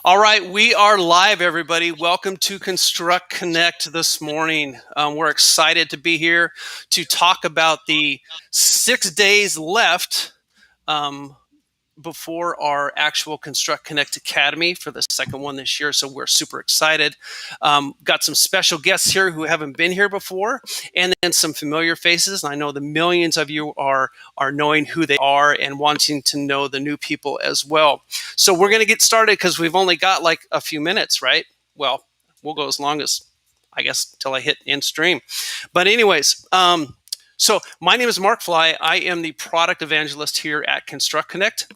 All right, we are live, everybody. Welcome to Construct Connect this morning. We're excited to be here to talk about the 6 days left before our actual Construct Connect Academy for the second one this year. So we're super excited. Got some special guests here who haven't been here before, and then some familiar faces. And I know the millions of you are knowing who they are and wanting to know the new people as well. So we're going to get started because we've only got like a few minutes, right? Well, we'll go as long as, I guess, till I hit end stream. But anyways, so my name is Mark Fly. I am the product evangelist here at Construct Connect.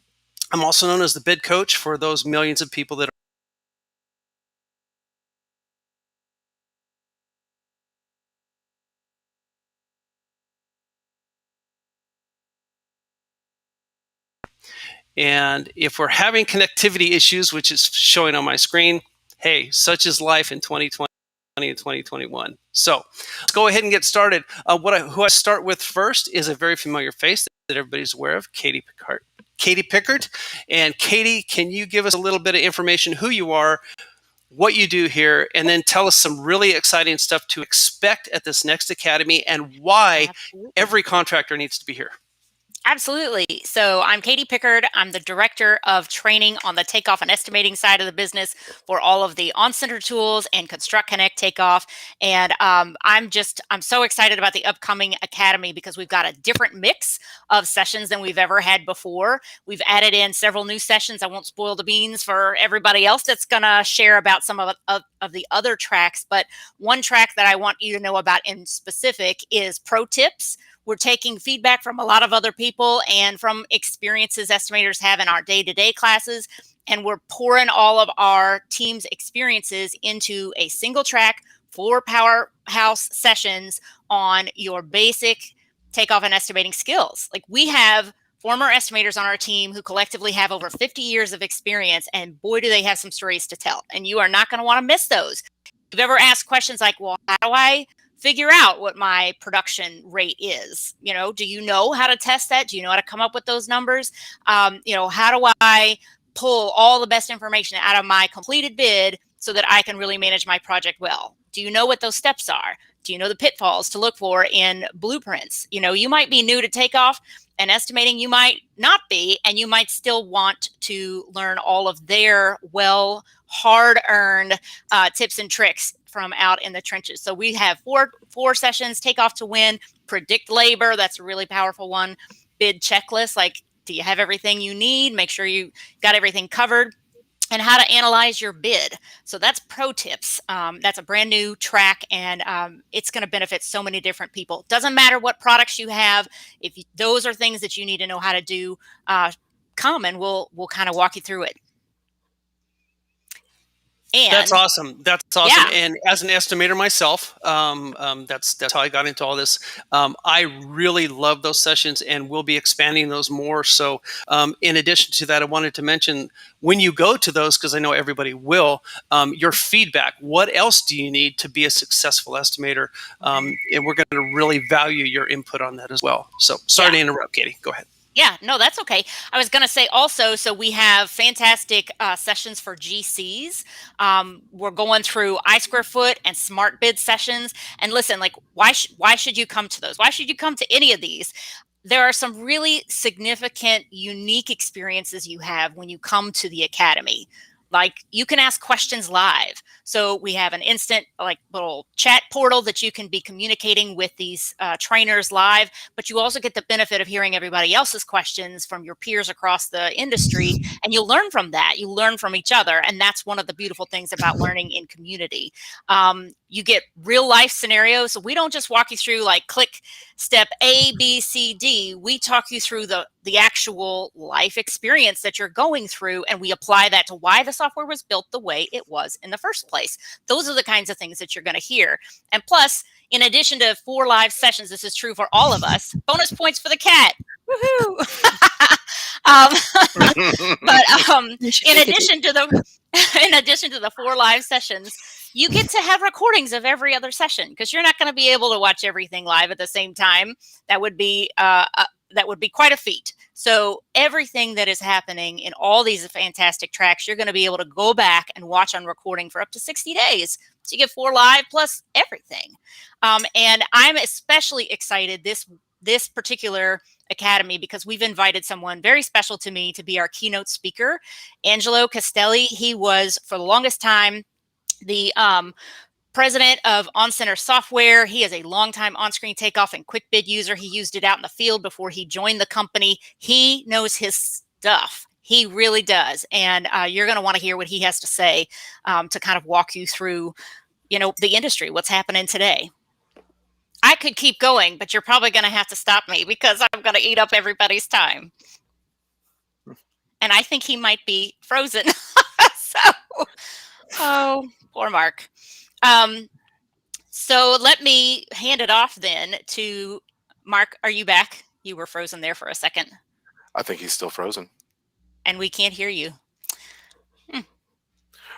I'm also known as the bid coach for those millions of people that are. And if we're having connectivity issues, which is showing on my screen, hey, such is life in 2020 and 2021. So let's go ahead and get started. Who I start with first is a very familiar face that everybody's aware of, Katie Pickard. Katie Pickard. And Katie, can you give us a little bit of information, who you are, what you do here, and then tell us some really exciting stuff to expect at this next academy and why every contractor needs to be here. Absolutely. So I'm Katie Pickard. I'm the director of training on the takeoff and estimating side of the business for all of the on-center tools and ConstructConnect takeoff. And I'm so excited about the upcoming academy because we've got a different mix of sessions than we've ever had before. We've added in several new sessions. I won't spoil the beans for everybody else that's going to share about some of the other tracks. But one track that I want you to know about in specific is pro tips. We're taking feedback from a lot of other people and from experiences estimators have in our day-to-day classes, and we're pouring all of our team's experiences into a single track, 4 powerhouse sessions on your basic takeoff and estimating skills. Like, we have former estimators on our team who collectively have over 50 years of experience, and boy, do they have some stories to tell. And you are not going to want to miss those. If you've ever asked questions like, well, how do I figure out what my production rate is? Do you know how to test that? Do you know how to come up with those numbers? How do I pull all the best information out of my completed bid so that I can really manage my project well? Do you know what those steps are? Do you know the pitfalls to look for in blueprints? You might be new to takeoff and estimating, you might not be, and you might still want to learn all of their hard-earned tips and tricks from out in the trenches. So we have four sessions: takeoff to win, predict labor. That's a really powerful one. Bid checklist, like, do you have everything you need? Make sure you got everything covered. And how to analyze your bid. So that's pro tips. That's a brand new track, and it's going to benefit so many different people. Doesn't matter what products you have. Those are things that you need to know how to do, come and we'll kind of walk you through it. And that's awesome. That's awesome. Yeah. And as an estimator myself, that's how I got into all this. I really love those sessions, and we'll be expanding those more. So in addition to that, I wanted to mention, when you go to those, because I know everybody will, your feedback. What else do you need to be a successful estimator? And we're going to really value your input on that as well. So sorry to interrupt, Katie. Go ahead. Yeah, no, that's okay. I was going to say also, so we have fantastic sessions for GCs. We're going through I²foot and smart bid sessions. And listen, like, why should you come to those? Why should you come to any of these? There are some really significant, unique experiences you have when you come to the academy. Like, you can ask questions live. So we have an instant, like, little chat portal that you can be communicating with these trainers live, but you also get the benefit of hearing everybody else's questions from your peers across the industry, and you'll learn from that. You learn from each other, and that's one of the beautiful things about learning in community. You get real life scenarios. So we don't just walk you through, like, click step A, B, C, D. We talk you through the actual life experience that you're going through, and we apply that to why the software was built the way it was in the first place. Those are the kinds of things that you're going to hear. And plus, in addition to 4 live sessions, this is true for all of us, bonus points for the cat. Woohoo! In addition to the 4 live sessions, you get to have recordings of every other session, because you're not going to be able to watch everything live at the same time. That would be that would be quite a feat. So everything that is happening in all these fantastic tracks, you're going to be able to go back and watch on recording for up to 60 days. So you get 4 live plus everything. And I'm especially excited this particular academy because we've invited someone very special to me to be our keynote speaker, Angelo Castelli. He was for the longest time the president of OnCenter Software. He is a longtime on-screen takeoff and quick bid user. He used it out in the field before he joined the company. He knows his stuff. He really does. And you're going to want to hear what he has to say to kind of walk you through, the industry, what's happening today. I could keep going, but you're probably going to have to stop me because I'm going to eat up everybody's time. And I think he might be frozen. Oh, poor Mark. So let me hand it off then to Mark. Are you back? You were frozen there for a second. I think he's still frozen. And we can't hear you.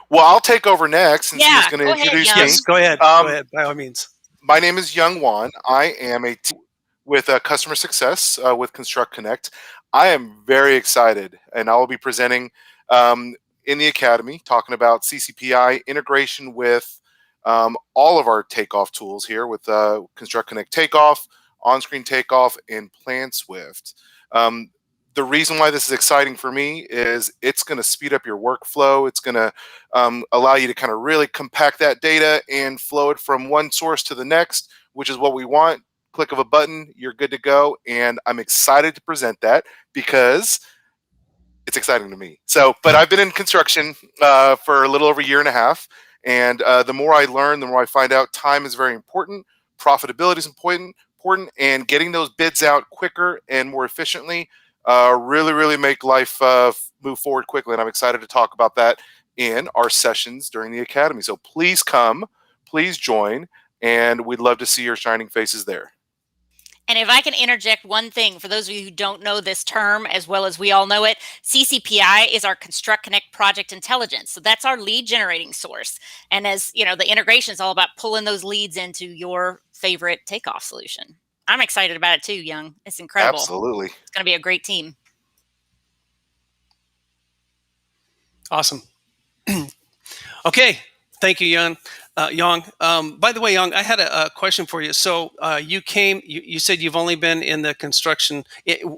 Well, I'll take over next since he's going to introduce me. Yes, go ahead. Go ahead, by all means. My name is Young Wan. I am a team with customer success with ConstructConnect. I am very excited, and I will be presenting in the Academy, talking about CCPI integration with all of our takeoff tools here with ConstructConnect Takeoff, on-screen takeoff, and PlanSwift. The reason why this is exciting for me is it's going to speed up your workflow. It's going to allow you to kind of really compact that data and flow it from one source to the next, which is what we want. Click of a button, you're good to go. And I'm excited to present that because it's exciting to me. But I've been in construction for a little over a year and a half. And the more I learn, the more I find out time is very important. Profitability is important, and getting those bids out quicker and more efficiently really make life move forward quickly. And I'm excited to talk about that in our sessions during the Academy. So please come, please join, and we'd love to see your shining faces there. And if I can interject one thing, for those of you who don't know this term as well as we all know it, CCPI is our ConstructConnect Project Intelligence. So that's our lead generating source. And as you know, the integration is all about pulling those leads into your favorite takeoff solution. I'm excited about it too, Young. It's incredible. Absolutely. It's going to be a great team. Awesome. Okay. Thank you, Young. By the way, Young, I had a question for you. So you said you've only been in the construction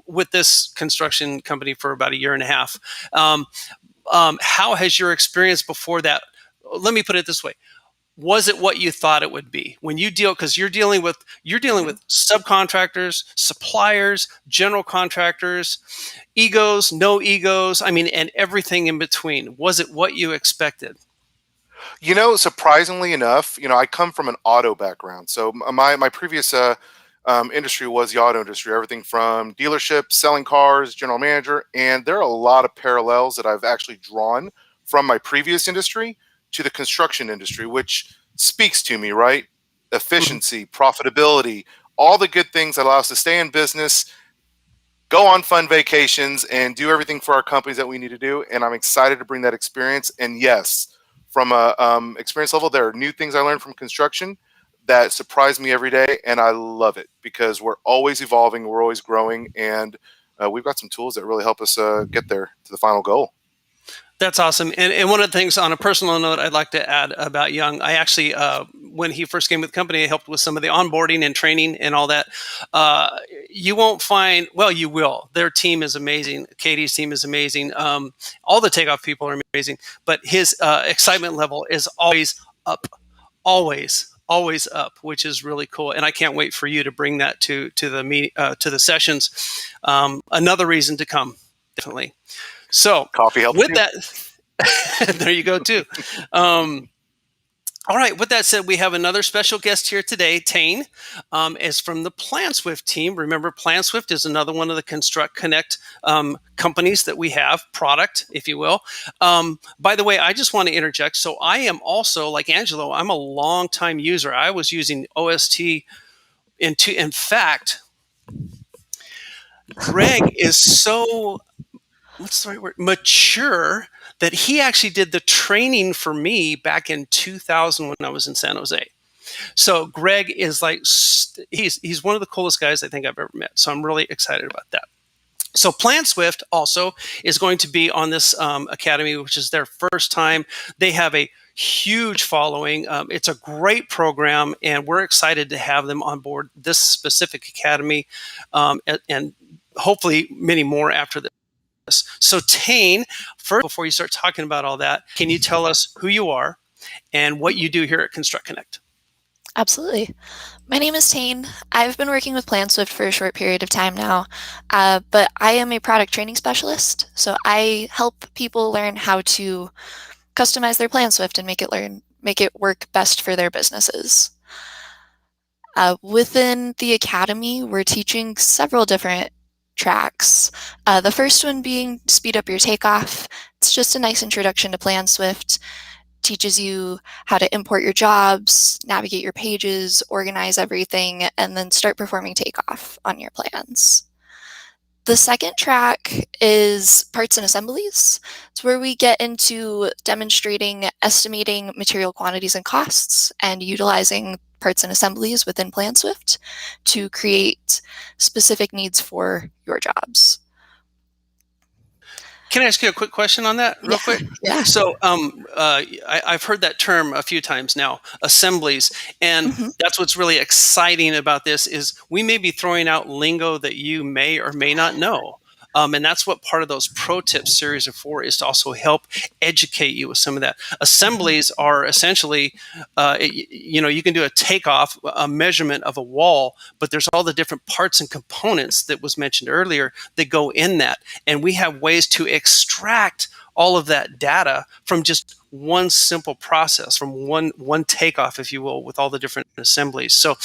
with this construction company for about a year and a half. How has your experience before that? Let me put it this way. Was it what you thought it would be when you deal? Because you're dealing with subcontractors, suppliers, general contractors, egos, no egos. I mean, and everything in between. Was it what you expected? Surprisingly enough, I come from an auto background. So my previous industry was the auto industry, everything from dealerships, selling cars, general manager. And there are a lot of parallels that I've actually drawn from my previous industry to the construction industry, which speaks to me, right? Efficiency, profitability, all the good things that allow us to stay in business, go on fun vacations, and do everything for our companies that we need to do. And I'm excited to bring that experience. And yes, from a experience level, there are new things I learned from construction that surprise me every day, and I love it because we're always evolving, we're always growing, and we've got some tools that really help us get there to the final goal. That's awesome. And one of the things on a personal note I'd like to add about Young, I actually, when he first came with the company, I helped with some of the onboarding and training and all that. You won't find, well, you will. Their team is amazing. Katie's team is amazing. All the takeoff people are amazing. But his excitement level is always up, always up, which is really cool. And I can't wait for you to bring that to the sessions. Another reason to come, definitely. So coffee helps with too. That, there you go too. All right. With that said, we have another special guest here today. Tane is from the PlanSwift team. Remember, PlanSwift is another one of the ConstructConnect companies that we have, product, if you will. By the way, I just want to interject. So I am also, like Angelo, I'm a longtime user. I was using OST in fact, Greg is so, what's the right word? Mature, that he actually did the training for me back in 2000 when I was in San Jose. So Greg is like, he's one of the coolest guys I think I've ever met. So I'm really excited about that. So PlanSwift also is going to be on this academy, which is their first time. They have a huge following. It's a great program, and we're excited to have them on board this specific academy, and hopefully many more after this. So Tane, first, before you start talking about all that, can you tell us who you are and what you do here at ConstructConnect? Absolutely. My name is Tane. I've been working with PlanSwift for a short period of time now, but I am a product training specialist. So I help people learn how to customize their PlanSwift and make it work best for their businesses. Within the academy, we're teaching several different tracks. The first one being speed up your takeoff. It's just a nice introduction to PlanSwift. Teaches you how to import your jobs, navigate your pages, organize everything, and then start performing takeoff on your plans. The second track is parts and assemblies. It's where we get into demonstrating estimating material quantities and costs and utilizing parts and assemblies within PlanSwift to create specific needs for your jobs. Can I ask you a quick question on that real quick? Yeah. So I've heard that term a few times now, assemblies. And that's what's really exciting about this is we may be throwing out lingo that you may or may not know. And that's what part of those pro tips series are for, is to also help educate you with some of that. Assemblies are essentially, you can do a takeoff, a measurement of a wall, but there's all the different parts and components that was mentioned earlier that go in that. And we have ways to extract all of that data from just one simple process, from one takeoff, if you will, with all the different assemblies. So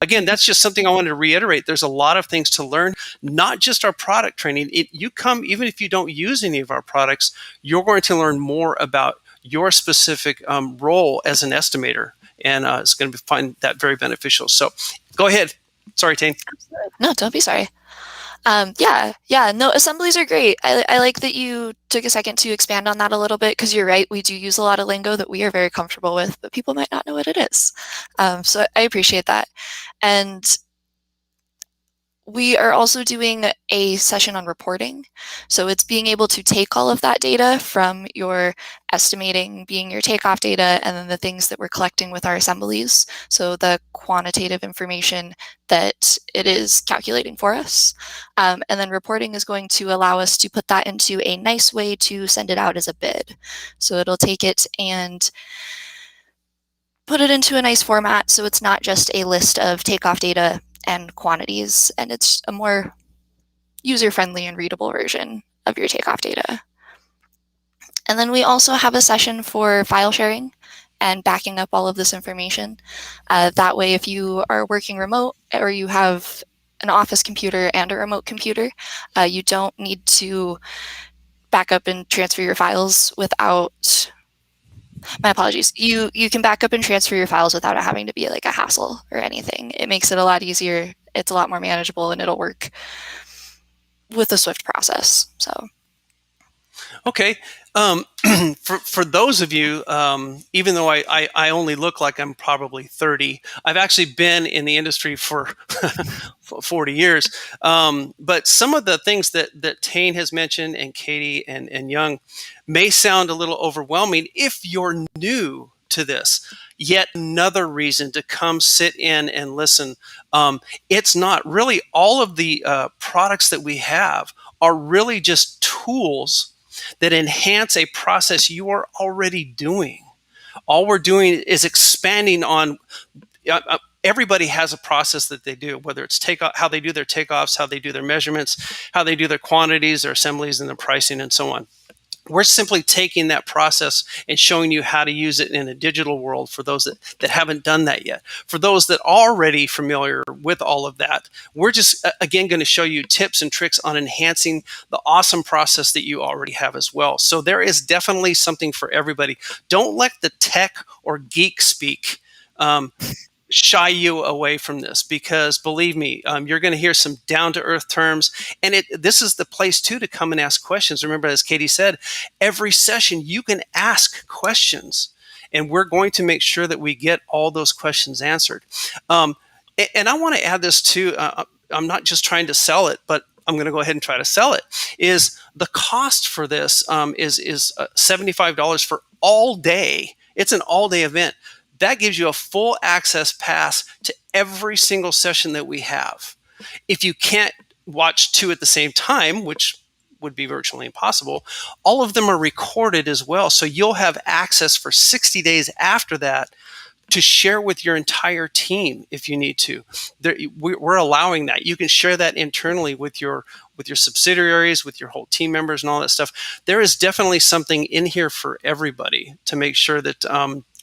again, that's just something I wanted to reiterate. There's a lot of things to learn, not just our product training. You come, even if you don't use any of our products, you're going to learn more about your specific role as an estimator. And it's going to find that very beneficial. So go ahead. Sorry, Tane. No, don't be sorry. No, assemblies are great. I like that you took a second to expand on that a little bit, because you're right, we do use a lot of lingo that we are very comfortable with, but people might not know what it is. So I appreciate that. And we are also doing a session on reporting. So it's being able to take all of that data from your estimating being your takeoff data, and then the things that we're collecting with our assemblies. So the quantitative information that it is calculating for us. And then reporting is going to allow us to put that into a nice way to send it out as a bid. So it'll take it and put it into a nice format, so it's not just a list of takeoff data and quantities, and it's a more user-friendly and readable version of your takeoff data. And then we also have a session for file sharing and backing up all of this information. That way, if you are working remote or you have an office computer and a remote computer, you don't need to back up and transfer your files without, my apologies, you can back up and transfer your files without it having to be like a hassle or anything. It makes it a lot easier, it's a lot more manageable, and it'll work with the Swift process. So okay. For those of you, even though I only look like I'm probably 30, I've actually been in the industry for 40 years. But some of the things that Tane has mentioned, and Katie and Young, may sound a little overwhelming if you're new to this. Yet another reason to come sit in and listen. It's not really, all of the products that we have are really just tools that enhance a process you are already doing. All we're doing is expanding on. Everybody has a process that they do, whether it's takeoff, how they do their takeoffs, how they do their measurements, how they do their quantities, their assemblies, and their pricing, and so on. We're simply taking that process and showing you how to use it in a digital world for those that haven't done that yet. For those that are already familiar with all of that, we're just, again, going to show you tips and tricks on enhancing the awesome process that you already have as well. So there is definitely something for everybody. Don't let the tech or geek speak shy you away from this, because believe me, you're going to hear some down-to-earth terms, and this is the place too to come and ask questions. Remember, as Katie said, every session you can ask questions, and we're going to make sure that we get all those questions answered. And I want to add this too. I'm not just trying to sell it, but I'm going to go ahead and try to sell it. Is the cost for this is $75 for all day. It's an all day event. That gives you a full access pass to every single session that we have. If you can't watch 2 at the same time, which would be virtually impossible, all of them are recorded as well. So you'll have access for 60 days after that to share with your entire team if you need to. We're allowing that. You can share that internally with your subsidiaries, with your whole team members and all that stuff. There is definitely something in here for everybody to make sure that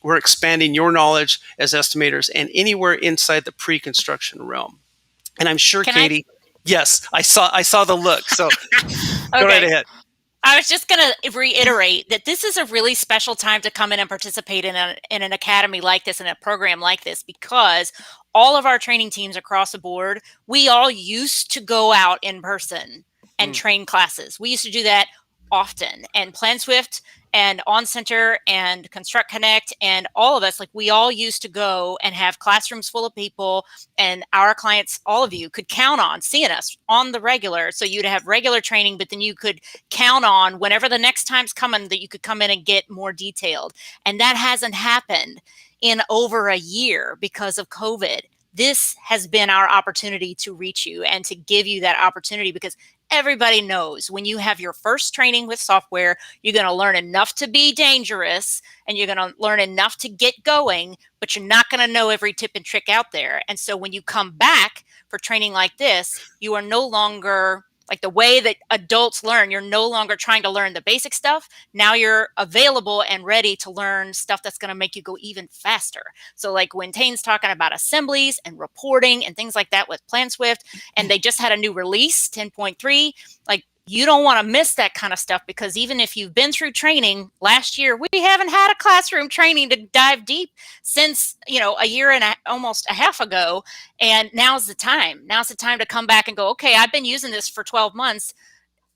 we're expanding your knowledge as estimators and anywhere inside the pre-construction realm. And I'm sure, Katie, yes, I saw the look. So go right ahead. I was just going to reiterate that this is a really special time to come in and participate in an academy like this, in a program like this, because all of our training teams across the board, we all used to go out in person and train classes. We used to do that often. And PlanSwift and OnCenter and ConstructConnect and all of us, like we all used to go and have classrooms full of people, and our clients, all of you, could count on seeing us on the regular. So you'd have regular training, but then you could count on whenever the next time's coming that you could come in and get more detailed. And that hasn't happened in over a year because of COVID. This has been our opportunity to reach you and to give you that opportunity, because everybody knows when you have your first training with software, you're going to learn enough to be dangerous and you're going to learn enough to get going, but you're not going to know every tip and trick out there. And so when you come back for training like this, you are no longer like the way that adults learn. You're no longer trying to learn the basic stuff. Now you're available and ready to learn stuff that's going to make you go even faster. So like when Tane's talking about assemblies and reporting and things like that with PlanSwift, and they just had a new release, 10.3, like you don't want to miss that kind of stuff, because even if you've been through training last year, we haven't had a classroom training to dive deep since, a year and almost a half ago. And now's the time. Now's the time to come back and go, okay, I've been using this for 12 months.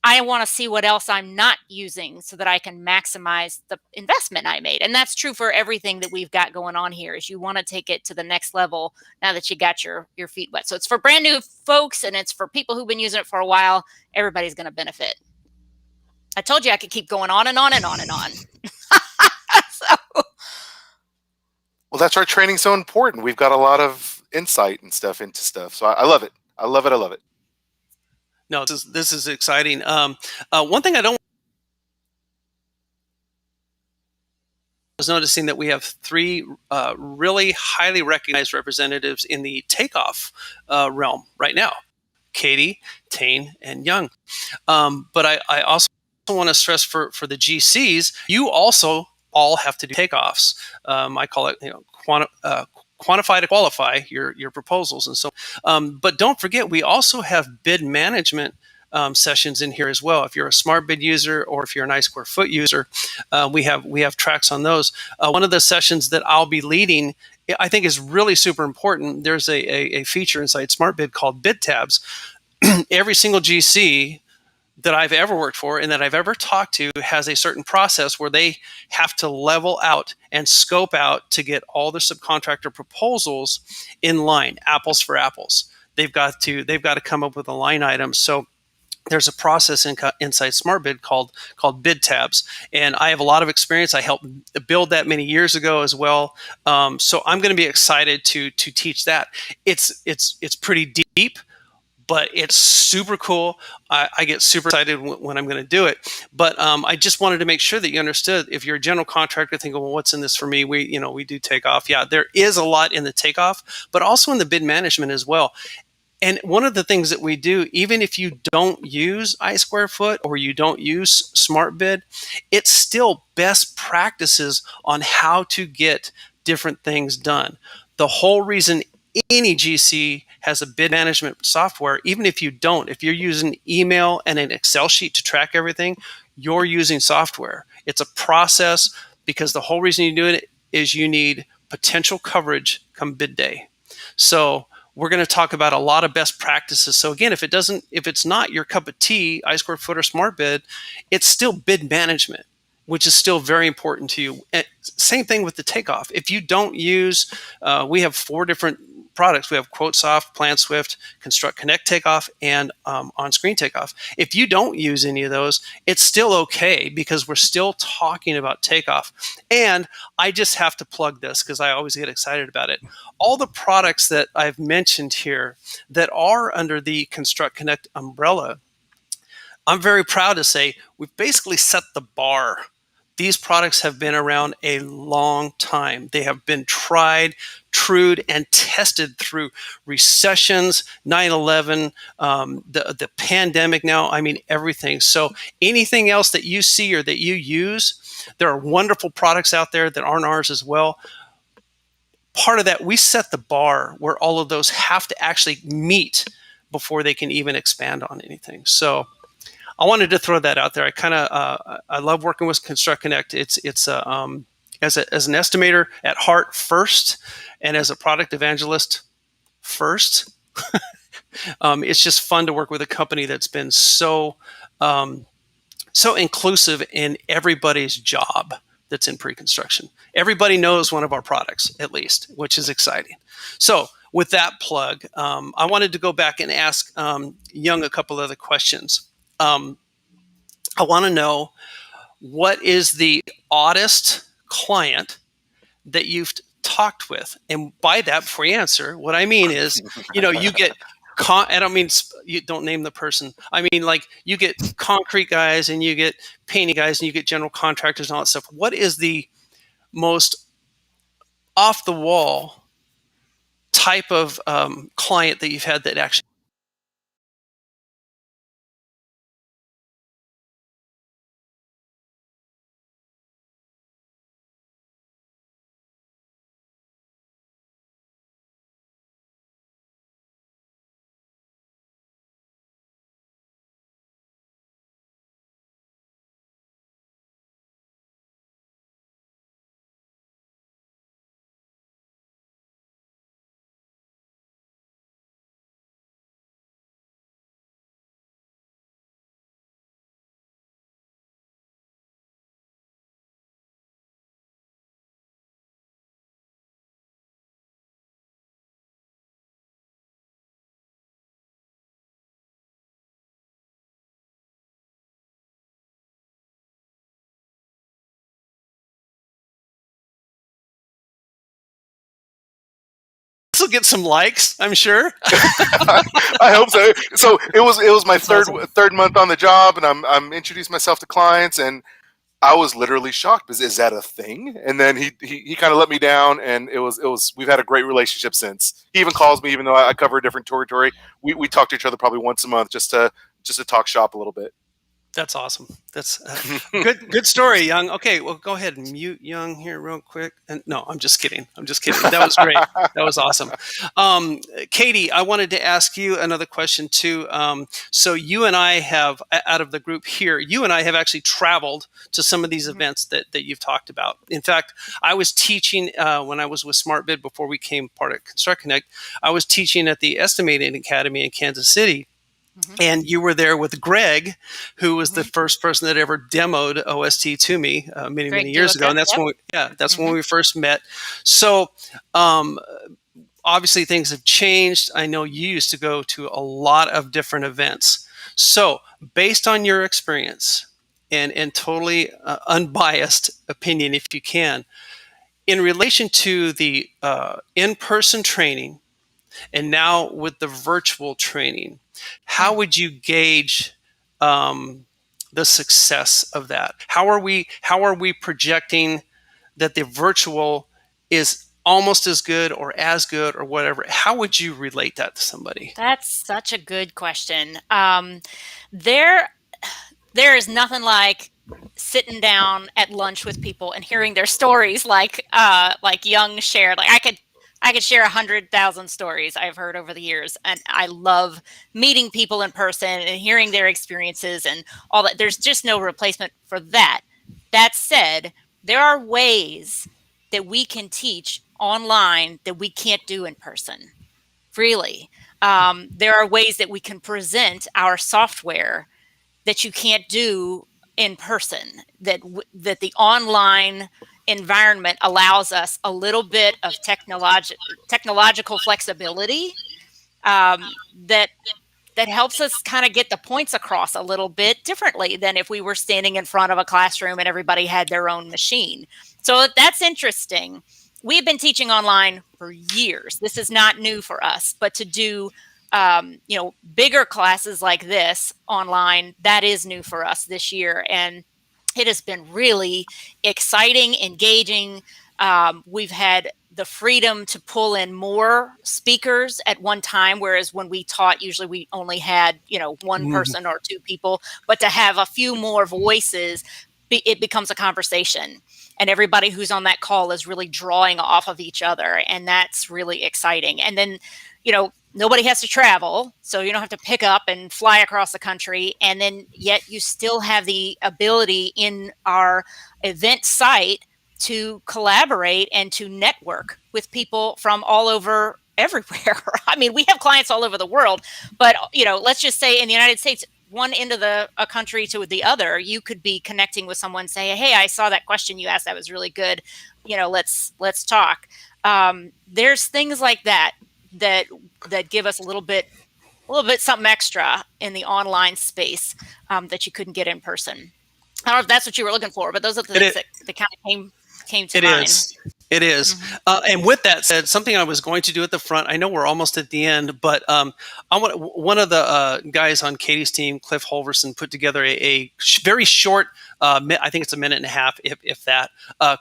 I want to see what else I'm not using so that I can maximize the investment I made. And that's true for everything that we've got going on here, is you want to take it to the next level now that you got your feet wet. So it's for brand new folks, and it's for people who've been using it for a while. Everybody's going to benefit. I told you I could keep going on and on and on and on. Well, that's why training's so important. We've got a lot of insight and stuff into stuff. So I love it. I love it. I love it. No, this is exciting. One thing I was noticing that we have 3 really highly recognized representatives in the takeoff realm right now: Katie, Tane, and Young. But I also want to stress for the GCs, you also all have to do takeoffs. I call it quantify to qualify your proposals and so but don't forget, we also have bid management sessions in here as well. If you're a smart bid user or if you're an I²Foot user, we have tracks on those. One of the sessions that I'll be leading, I think, is really super important. There's a feature inside smart bid called bid tabs. Every single GC that I've ever worked for and that I've ever talked to has a certain process where they have to level out and scope out to get all their subcontractor proposals in line, apples for apples. They've got to come up with a line item. So there's a process inside SmartBid called bid tabs, and I have a lot of experience. I helped build that many years ago as well. So I'm going to be excited to teach that. It's pretty deep, but it's super cool. I get super excited when I'm going to do it. But I just wanted to make sure that you understood. If you're a general contractor thinking, well, what's in this for me? We do takeoff. Yeah, there is a lot in the takeoff, but also in the bid management as well. And one of the things that we do, even if you don't use I²Foot or you don't use SmartBid, it's still best practices on how to get different things done. The whole reason any GC has a bid management software, even if you don't, if you're using email and an Excel sheet to track everything, you're using software. It's a process, because the whole reason you do it is you need potential coverage come bid day. So we're going to talk about a lot of best practices. So again, if it's not your cup of tea, I²Foot or SmartBid, it's still bid management. which is still very important to you. And same thing with the takeoff. If you don't use, we have 4 different products. We have QuoteSoft, PlanSwift, ConstructConnect Takeoff, and on-screen takeoff. If you don't use any of those, it's still okay because we're still talking about takeoff. And I just have to plug this because I always get excited about it. All the products that I've mentioned here that are under the ConstructConnect umbrella, I'm very proud to say we've basically set the bar. These products have been around a long time. They have been tried, trued, and tested through recessions, 9/11, the pandemic now, I mean, everything. So anything else that you see or that you use, there are wonderful products out there that aren't ours as well. Part of that, we set the bar where all of those have to actually meet before they can even expand on anything. So I wanted to throw that out there. I love working with ConstructConnect. It's as an estimator at heart first, and as a product evangelist first. It's just fun to work with a company that's been so inclusive in everybody's job that's in pre-construction. Everybody knows one of our products, at least, which is exciting. So with that plug, I wanted to go back and ask Young a couple other questions. I want to know, what is the oddest client that you've talked with? And by that, before you answer, what I mean is, you get, I don't mean you don't name the person. I mean, like, you get concrete guys and you get painting guys and you get general contractors and all that stuff. What is the most off the wall type of client that you've had that actually? This will get some likes, I'm sure. I hope so. So it was my third month on the job, and I'm introducing myself to clients, and I was literally shocked. Is that a thing? And then he kind of let me down, and it was we've had a great relationship since. He even calls me, even though I cover a different territory. We talk to each other probably once a month just to talk shop a little bit. That's awesome. That's good story, Young. Okay, well, go ahead and mute Young here real quick. And no, I'm just kidding. That was great. That was awesome. Katie, I wanted to ask you another question too. So you and I have, out of the group here, you and I have actually traveled to some of these events that you've talked about. In fact, I was teaching when I was with SmartBid before we became part of ConstructConnect. I was teaching at the Estimating Academy in Kansas City. And you were there with Greg, who was the first person that ever demoed OST to me many years ago. And that's when we first met. So obviously things have changed. I know you used to go to a lot of different events. So based on your experience and totally unbiased opinion, if you can, in relation to the in-person training and now with the virtual training, how would you gauge the success of that? How are we projecting that the virtual is almost as good or whatever? How would you relate that to somebody? That's such a good question. There is nothing like sitting down at lunch with people and hearing their stories, like Young shared. Like I could share 100,000 stories I've heard over the years, and I love meeting people in person and hearing their experiences and all that. There's just no replacement for that. That said, there are ways that we can teach online that we can't do in person. Really, there are ways that we can present our software that you can't do in person, that the online environment allows us a little bit of technological flexibility, that helps us kind of get the points across a little bit differently than if we were standing in front of a classroom and everybody had their own machine. So that's interesting. We've been teaching online for years. This is not new for us, but to do bigger classes like this online, that is new for us this year. And it has been really exciting, engaging. We've had the freedom to pull in more speakers at one time, whereas when we taught, usually we only had, one person or two people, but to have a few more voices, it becomes a conversation. And everybody who's on that call is really drawing off of each other. And that's really exciting. And then, nobody has to travel, so you don't have to pick up and fly across the country. And then yet you still have the ability in our event site to collaborate and to network with people from all over everywhere. I mean, we have clients all over the world, but let's just say in the United States, one end of a country to the other, you could be connecting with someone, say, hey, I saw that question you asked, that was really good. Let's talk. There's things like that give us a little bit something extra in the online space that you couldn't get in person. I don't know if that's what you were looking for, but those are the things that kind of came to mind. It is. And with that said, something I was going to do at the front, I know we're almost at the end, but one of the guys on Katie's team, Cliff Holverson, put together a very short, I think it's a minute and a half, if that,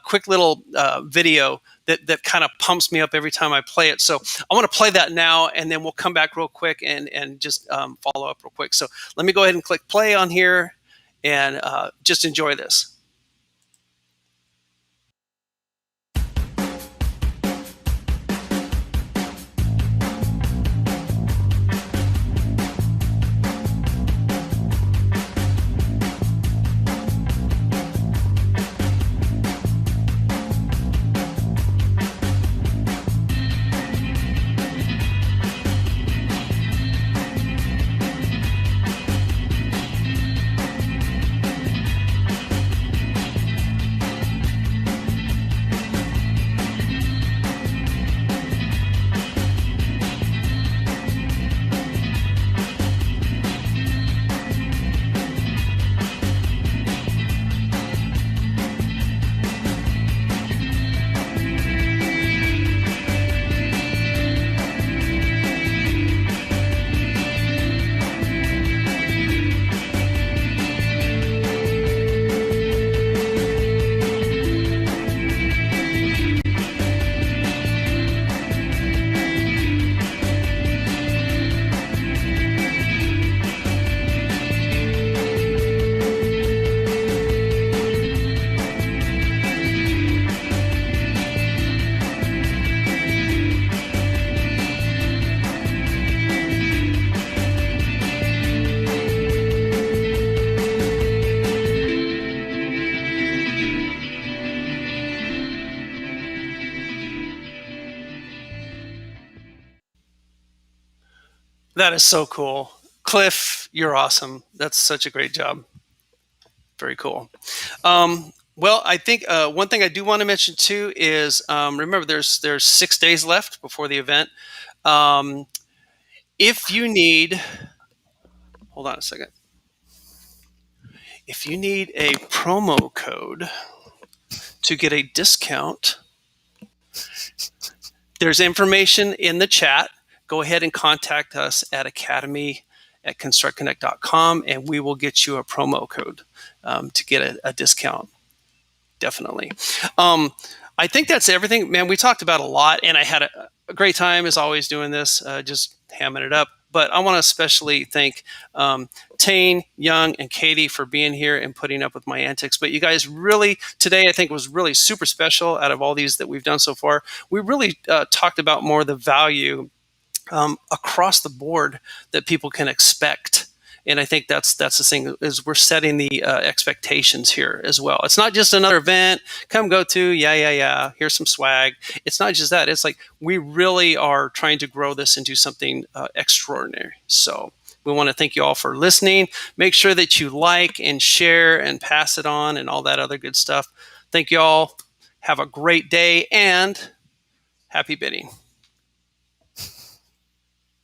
quick little video that kind of pumps me up every time I play it. So I want to play that now, and then we'll come back real quick and just follow up real quick. So let me go ahead and click play on here and just enjoy this. That is so cool. Cliff, you're awesome. That's such a great job. Very cool. Well, I think one thing I do want to mention too is remember there's 6 days left before the event. If you need, hold on a second. If you need a promo code to get a discount, there's information in the chat. Go ahead and contact us at academy@constructconnect.com, and we will get you a promo code to get a discount. Definitely. I think that's everything. Man, we talked about a lot, and I had a great time, as always, doing this, just hamming it up. But I want to especially thank Tane, Young, and Katie for being here and putting up with my antics. But you guys really, today I think was really super special out of all these that we've done so far. We really talked about more the value across the board that people can expect. And I think that's the thing, is we're setting the expectations here as well. It's not just another event, come go to, yeah, here's some swag. It's not just that. It's like we really are trying to grow this into something extraordinary. So We want to thank you all for listening. Make sure that you like and share and pass it on and all that other good stuff. Thank you all. Have a great day and happy bidding.